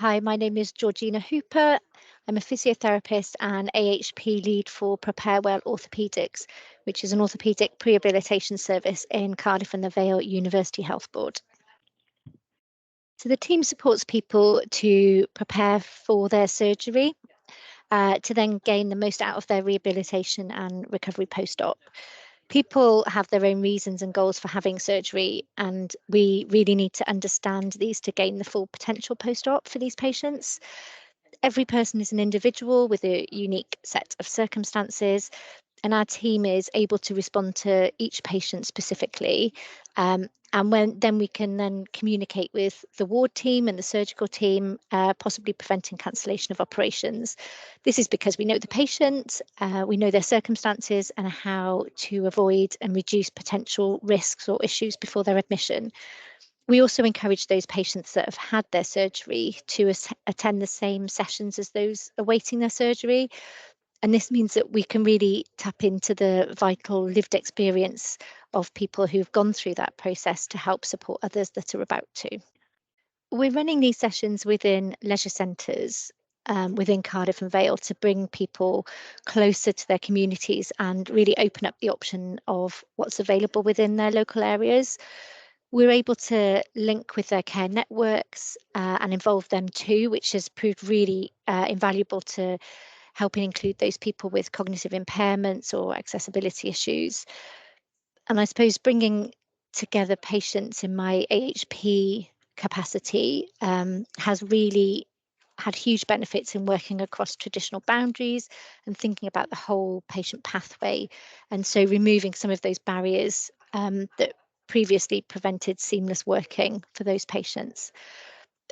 Hi, my name is Georgina Hooper. I'm a physiotherapist and AHP lead for Prepare Well Orthopaedics, which is an orthopaedic rehabilitation service in Cardiff and the Vale University Health Board. So the team supports people to prepare for their surgery, to then gain the most out of their rehabilitation and recovery post-op. People have their own reasons and goals for having surgery, and we really need to understand these to gain the full potential post-op for these patients. Every person is an individual with a unique set of circumstances, and our team is able to respond to each patient specifically. And then we can then communicate with the ward team and the surgical team, possibly preventing cancellation of operations. This is because we know the patient, we know their circumstances and how to avoid and reduce potential risks or issues before their admission. We also encourage those patients that have had their surgery to attend the same sessions as those awaiting their surgery. And this means that we can really tap into the vital lived experience of people who've gone through that process to help support others that are about to. We're running these sessions within leisure centres within Cardiff and Vale to bring people closer to their communities and really open up the option of what's available within their local areas. We're able to link with their care networks and involve them too, which has proved really invaluable to helping include those people with cognitive impairments or accessibility issues. And I suppose bringing together patients in my AHP capacity has really had huge benefits in working across traditional boundaries and thinking about the whole patient pathway. And so removing some of those barriers that previously prevented seamless working for those patients.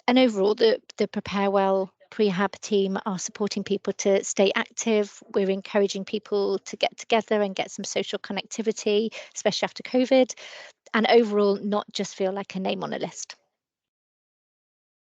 And overall, the Prepare Well prehab team are supporting people to stay active. We're encouraging people to get together and get some social connectivity, especially after COVID, and overall not just feel like a name on a list.